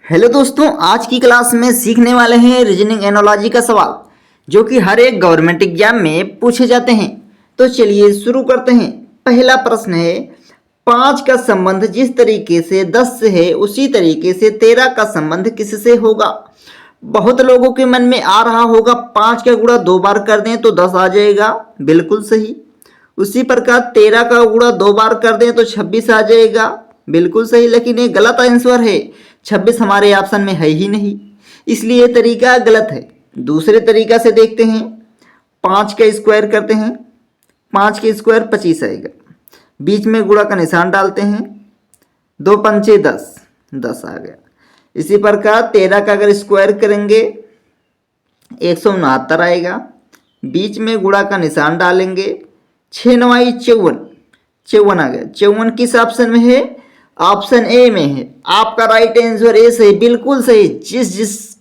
Hello दोस्तों, आज की क्लास में सीखने वाले हैं रीजनिंग एनोलॉजी का सवाल जो कि हर एक गवर्नमेंट एग्जाम में पूछे जाते हैं। तो चलिए शुरू करते हैं। पहला प्रश्न है, 5 का संबंध जिस तरीके से 10 से है उसी तरीके से 13 का संबंध किससे होगा। बहुत लोगों के मन में आ रहा होगा 5 का गुणा 2 बार कर दें तो 10 आ जाएगा, बिल्कुल सही। उसी प्रकार 13 का गुणा 2 बार कर दें तो 26 आ जाएगा, बिल्कुल सही। लेकिन ये गलत आंसर है, 26 हमारे ऑप्शन में है ही नहीं, इसलिए ये तरीका गलत है। दूसरे तरीका से देखते हैं, 5 का स्क्वायर करते हैं, 5 के स्क्वायर 25 आएगा, बीच में गुणा का निशान डालते हैं, 2 पंचे 10, 10 आ गया। इसी प्रकार 13 का अगर स्क्वायर करेंगे 169 आएगा, बीच में गुणा का निशान डालेंगे, 6 9 54, 54 आ गया। 54 किस ऑप्शन में है? ऑप्शन ए में है। आपका राइट आंसर ए सही, बिल्कुल सही। जिस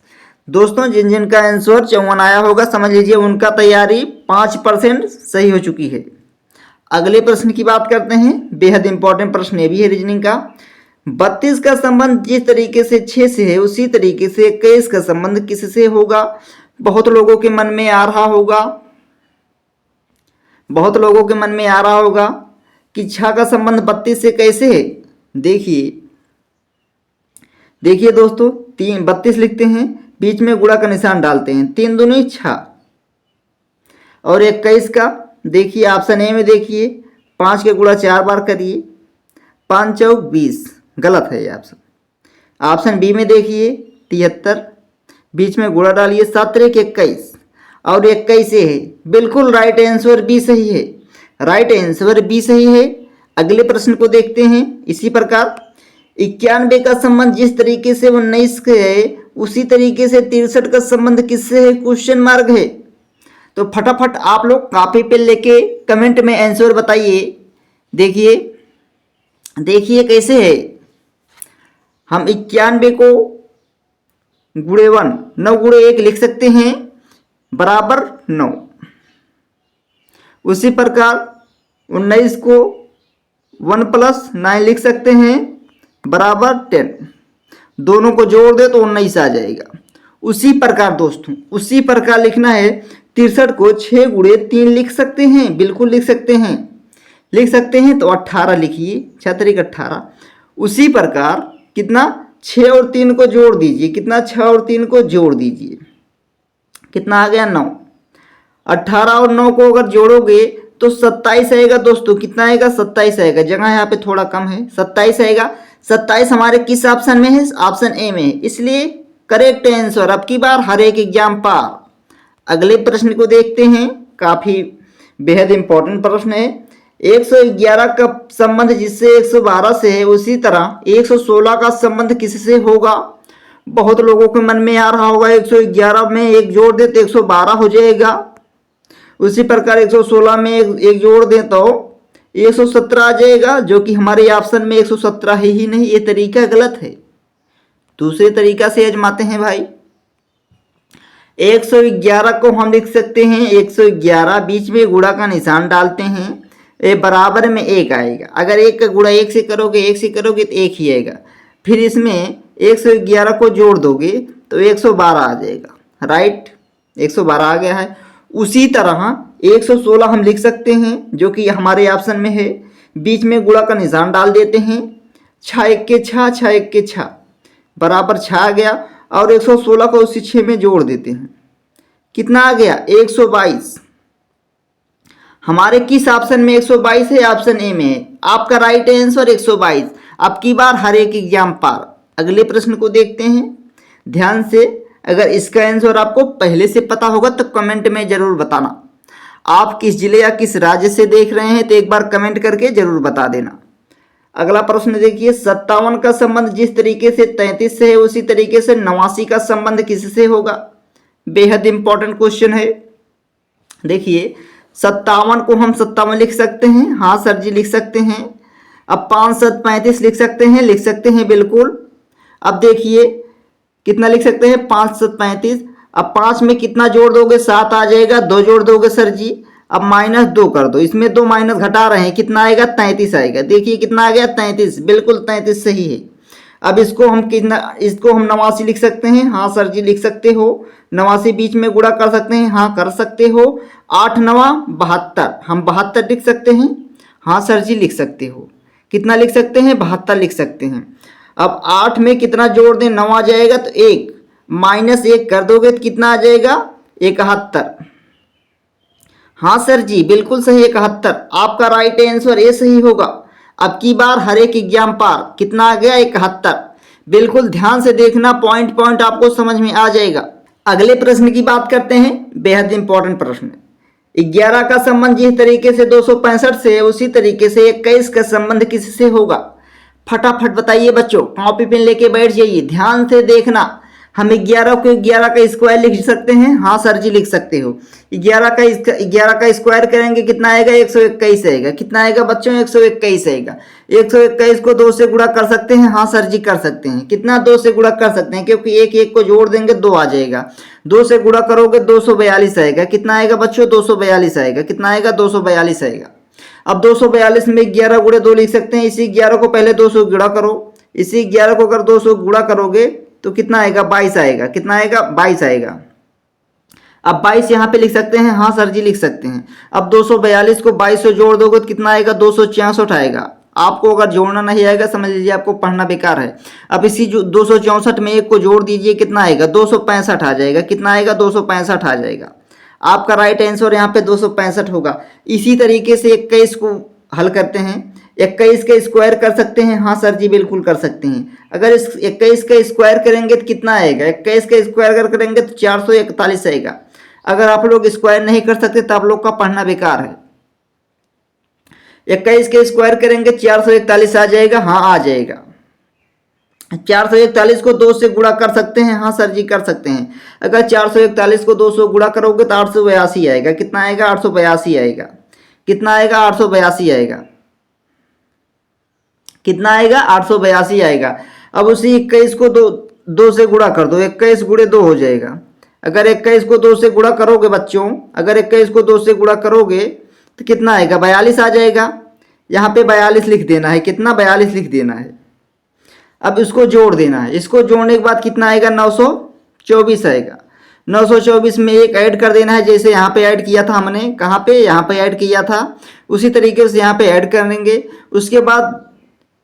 दोस्तों जिन का आंसर 54 आया होगा, समझ लीजिए उनका तैयारी 5% सही हो चुकी है। अगले प्रश्न की बात करते हैं, बेहद इंपॉर्टेंट प्रश्न ये भी है रीजनिंग का। 32 का संबंध जिस तरीके से 6 से है उसी तरीके से 21 का संबंध किससे होगा। बहुत लोगों के मन में आ रहा होगा कि 6 का संबंध 32 से कैसे है। देखिए दोस्तों, 32 लिखते हैं, बीच में गुणा का निशान डालते हैं, 3 दूनी 6 और 21 का देखिए ऑप्शन ए में देखिए, 5 के गुणा 4 बार करिए, 5 चौक 20, गलत है ये ऑप्शन। ऑप्शन बी में देखिए 73, बीच में गुणा डालिए, 7 1 21 और 21 है, बिल्कुल राइट आंसर बी सही है। राइट आंसर बी सही है। अगले प्रश्न को देखते हैं। इसी प्रकार 91 का संबंध जिस तरीके से 19 के है उसी तरीके से 63 का संबंध किससे है, क्वेश्चन मार्क है। तो फटाफट आप लोग कॉपी पे लेके कमेंट में आंसर बताइए। देखिए कैसे है। हम 91 को गुणे 1 9 गुणे 1 लिख सकते हैं बराबर 9। उसी प्रकार 19 को 1 + 9 लिख सकते हैं बराबर 10। दोनों को जोड़ दे तो 19 आ जाएगा। उसी प्रकार दोस्तों, उसी प्रकार लिखना है। 63 को 6 गुणे 3 लिख सकते हैं, बिल्कुल लिख सकते हैं। तो 18 लिखिए, 6 3 18। उसी प्रकार कितना, 6 और 3 को जोड़ दीजिए, कितना 6 और 3 को जोड़ दीजिए, कितना आ गया 9। 18 और 9 को अगर जोड़ोगे तो 27 आएगा दोस्तों। कितना आएगा? 27 आएगा। जगह यहाँ पे थोड़ा कम है, 27 आएगा। 27 हमारे किस ऑप्शन में है? ऑप्शन ए में है, इसलिए करेक्ट आंसर। अब की बार हर एक एग्जाम पार। अगले प्रश्न को देखते हैं, काफी बेहद इंपॉर्टेंट प्रश्न है। 111 का संबंध जिससे 112 से है उसी तरह 116 का संबंध किससे होगा। बहुत लोगों के मन में आ रहा होगा 111 में 1 जोड़ दे तो 112 हो जाएगा। उसी प्रकार 116 में एक जोड़ दें तो 117 आ जाएगा, जो कि हमारे ऑप्शन में 117 है ही नहीं। ये तरीका गलत है। दूसरे तरीका से आजमाते हैं भाई। 111 को हम लिख सकते हैं 111, बीच में गुणा का निशान डालते हैं, ये बराबर में 1 आएगा। अगर 1 का गुणा 1 से करोगे तो 1 ही आएगा। फिर इसमें 111 को जोड़ दोगे तो 112 आ जाएगा। राइट, 112 आ गया है। उसी तरह 116 हम लिख सकते हैं, जो कि हमारे ऑप्शन में है। बीच में गुणा का निशान डाल देते हैं, 6 1 के 6, 6 1 के 6 बराबर 6 आ गया। और 116 को उसी 6 में जोड़ देते हैं, कितना आ गया 122। हमारे किस ऑप्शन में 122 है? ऑप्शन ए में है। आपका राइट आंसर 122। अब की बार हर एक एग्जाम पार। अगले प्रश्न को देखते हैं ध्यान से। अगर इसका आंसर आपको पहले से पता होगा तो कमेंट में जरूर बताना। आप किस जिले या किस राज्य से देख रहे हैं तो एक बार कमेंट करके जरूर बता देना। अगला प्रश्न देखिए, 57 का संबंध जिस तरीके से 33 से है उसी तरीके से 89 का संबंध किससे होगा। बेहद इंपॉर्टेंट क्वेश्चन है। देखिए 57 को हम 57 लिख सकते हैं, हाँ सर जी लिख सकते हैं। अब 5 7 35 लिख सकते हैं बिल्कुल। अब देखिए कितना लिख सकते हैं, 5 7 35। अब 5 में कितना जोड़ दोगे? 7 आ जाएगा। 2 जोड़ दोगे सर जी, अब -2 कर दो, इसमें 2 माइनस घटा रहे हैं, कितना आएगा? 33 आएगा। देखिए कितना आ गया? 33, बिल्कुल 33 सही है। अब इसको हम 89 लिख सकते हैं, हाँ सर जी लिख सकते हो। 89 बीच में गुणा कर सकते हैं, हाँ कर सकते हो। 8 9 72, हम 72 लिख सकते हैं, हाँ सर जी लिख सकते हो। कितना लिख सकते हैं? 72 लिख सकते हैं। अब 8 में कितना जोड़ दें? 9 आ जाएगा तो 1 माइनस 1 कर दोगे तो कितना आ जाएगा? 71। हाँ सर जी बिल्कुल सही, 71 आपका राइट आंसर ये सही होगा। अब की बार हर एक एग्जाम पार कितना आ गया? 71। बिल्कुल ध्यान से देखना, पॉइंट पॉइंट आपको समझ में आ जाएगा। अगले प्रश्न की बात करते हैं, बेहद इंपॉर्टेंट प्रश्न। 11 का संबंध जिस तरीके से 265 से है, उसी तरीके से 21 का संबंध किससे होगा? फटाफट बताइए बच्चों, कॉपी पेन लेके बैठ जाइए, ध्यान से देखना। हम 11 को 11 का स्क्वायर लिख सकते हैं, हाँ सर जी लिख सकते हो। 11 का स्क्वायर करेंगे कितना आएगा? 121 आएगा। कितना आएगा बच्चों? 121 आएगा। 121 को 2 से गुणा कर सकते हैं, हाँ सर जी कर सकते हैं। कितना 2 से गुणा कर सकते हैं? क्योंकि एक एक को जोड़ देंगे 2 आ जाएगा। 2 से गुणा करोगे 242 आएगा। कितना आएगा बच्चों? 242 आएगा। कितना आएगा? 242 आएगा। अब 242 में 11 गुणे 2 लिख सकते हैं। इसी 11 को पहले 200 गुणा करो। इसी 11 को अगर 200 गुणा करोगे तो कितना आएगा? 22 आएगा। कितना आएगा? 22 आएगा। अब 22 यहाँ पे लिख सकते हैं, हाँ सर जी लिख सकते हैं। अब 242 को 22 से जोड़ दोगे तो कितना आएगा? 264 आएगा। आपको अगर जोड़ना नहीं आएगा समझ लीजिए आपको पढ़ना बेकार है। अब इसी 264 में एक को जोड़ दीजिए, कितना आएगा? 265 आ जाएगा। कितना आएगा? 265 आ जाएगा। आपका राइट आंसर यहाँ पे 265 होगा। इसी तरीके से 21 को हल करते हैं। 21 का स्क्वायर कर सकते हैं, हाँ सर जी बिल्कुल कर सकते हैं। अगर इस 21 का स्क्वायर करेंगे तो कितना आएगा? 21 का स्क्वायर अगर करेंगे तो 441 आएगा। अगर आप लोग स्क्वायर नहीं कर सकते तो आप लोग का पढ़ना बेकार है। 21 के स्क्वायर करेंगे 441 आ जाएगा, हाँ आ जाएगा। 441 को 2 से गुणा कर सकते हैं, हाँ सर जी कर सकते हैं। अगर 441 को 200 गुणा करोगे तो 882 आएगा। कितना आएगा? 882 आएगा। कितना आएगा? 882 आएगा। कितना आएगा? 882 आएगा। अब उसी 21 को 2 से गुणा कर दो। 21 गुणे 2 हो जाएगा। अगर 21 को 2 से गुणा करोगे बच्चों, अगर 21 को 2 से गुणा करोगे तो कितना आएगा? 42 आ जाएगा। यहाँ पे 42 लिख देना है। कितना? 42 लिख देना है। अब इसको जोड़ देना है। इसको जोड़ने के बाद कितना आएगा? 924 आएगा। 924 में एक ऐड कर देना है, जैसे यहाँ पे ऐड किया था हमने। कहाँ पे? यहाँ पे ऐड किया था। उसी तरीके से यहाँ पे ऐड करेंगे। उसके बाद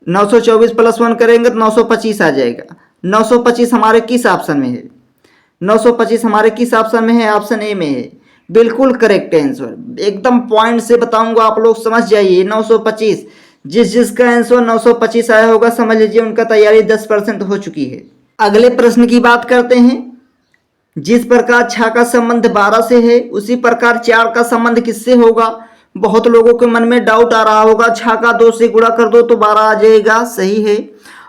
924 प्लस 1 करेंगे तो 925 आ जाएगा। 925 हमारे किस ऑप्शन में है? 925 हमारे किस ऑप्शन में है? ऑप्शन ए में है। बिल्कुल करेक्ट आंसर। एकदम पॉइंट से बताऊंगा, आप लोग समझ जाइए। 925 जिसका आंसर 925 आया होगा समझ लीजिए उनका तैयारी 10% हो चुकी है। अगले प्रश्न की बात करते हैं। जिस प्रकार 6 का संबंध 12 से है, उसी प्रकार 4 का संबंध किससे होगा? बहुत लोगों के मन में डाउट आ रहा होगा। 6 का 2 से गुणा कर दो तो 12 आ जाएगा, सही है।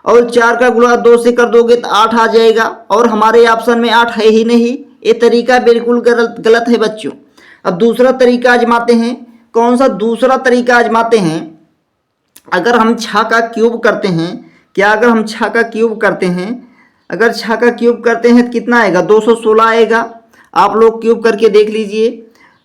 और 4 का गुणा 2 से कर दोगे तो 8 आ जाएगा। और हमारे ऑप्शन में 8 है ही नहीं। ये तरीका बिल्कुल गलत है बच्चों। अब दूसरा तरीका आजमाते हैं। कौन सा दूसरा तरीका आजमाते हैं? अगर हम 6 का क्यूब करते हैं, क्या अगर हम 6 का क्यूब करते हैं, अगर 6 का क्यूब करते हैं तो कितना आएगा? 216 आएगा। आप लोग क्यूब करके देख लीजिए।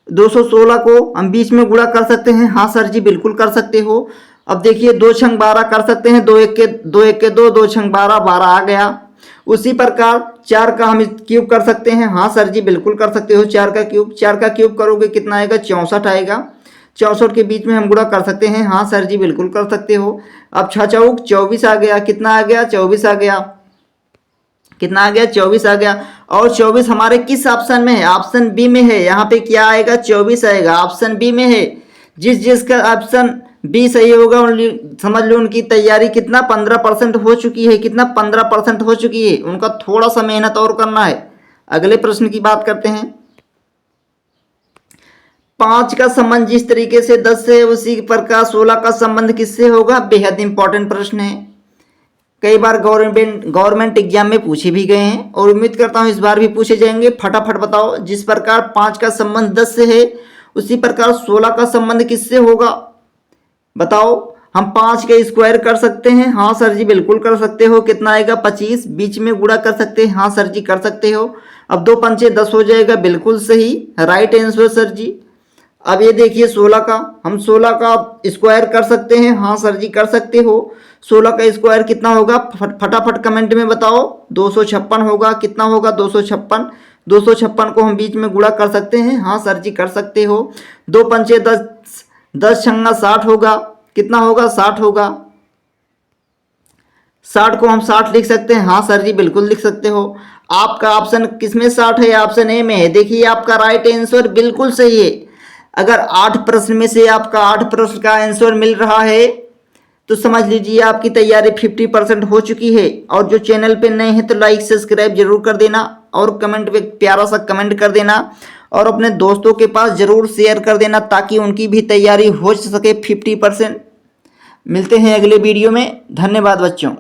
216 को हम बीच में गुणा कर सकते हैं, हाँ सर जी बिल्कुल कर सकते हो। अब देखिए 2 छंग 12 कर सकते हैं। 2 एक के 2, 2 छंग 12, 12 आ गया। उसी प्रकार 4 का हम क्यूब कर सकते हैं, हाँ सर जी बिल्कुल कर सकते हो। 4 का क्यूब करोगे कितना आएगा? 64 आएगा। 64 के बीच में हम गुणा कर सकते हैं, हाँ सर जी बिल्कुल कर सकते हो। अब 6 चौक 24 आ गया। कितना आ गया? 24 आ गया। कितना आ गया? 24 आ गया। और 24 हमारे किस ऑप्शन में है? ऑप्शन बी में है। यहाँ पे क्या आएगा? 24 आएगा। ऑप्शन बी में है। जिसका ऑप्शन बी सही होगा समझ लो उनकी तैयारी कितना 15% हो चुकी है। कितना? 15% हो चुकी है। उनका थोड़ा सा मेहनत और करना है। अगले प्रश्न की बात करते हैं। 5 का संबंध जिस तरीके से 10 से, उसी प्रकार 16 का संबंध किससे होगा? बेहद इंपॉर्टेंट प्रश्न है। कई बार गवर्नमेंट एग्जाम में पूछे भी गए हैं और उम्मीद करता हूं इस बार भी पूछे जाएंगे। फटाफट बताओ। जिस प्रकार 5 का संबंध 10 से है, उसी प्रकार 16 का संबंध किससे होगा? बताओ। हम 5 का स्क्वायर कर सकते हैं, हाँ सर जी बिल्कुल कर सकते हो। कितना आएगा? 25। बीच में गुणा कर सकते हैं, हाँ सर जी कर सकते हो। अब 2 पंचे 10 हो जाएगा, बिल्कुल सही, राइट आंसर सर जी। अब ये देखिए 16 का, हम 16 का स्क्वायर कर सकते हैं, हाँ सर जी कर सकते हो। 16 का स्क्वायर कितना होगा, फटाफट कमेंट में बताओ। 256 होगा। कितना होगा, 256। 256 को हम बीच में गुणा कर सकते हैं, हाँ सर जी कर सकते हो। 2 पंचे 10, 10 छंगा 60 होगा। कितना होगा, 60 होगा। 60 को हम 60 लिख सकते हैं, हाँ सर जी बिल्कुल लिख सकते हो। आपका ऑप्शन किसमें 60 है, ऑप्शन ए में है। देखिए आपका राइट आंसर बिल्कुल सही है। अगर 8 प्रश्न में से आपका 8 प्रश्न का आंसर मिल रहा है तो समझ लीजिए आपकी तैयारी 50% हो चुकी है। और जो चैनल पे नए हैं तो लाइक सब्सक्राइब जरूर कर देना और कमेंट पे प्यारा सा कमेंट कर देना और अपने दोस्तों के पास जरूर शेयर कर देना ताकि उनकी भी तैयारी हो सके 50%। मिलते हैं अगले वीडियो में। धन्यवाद बच्चों।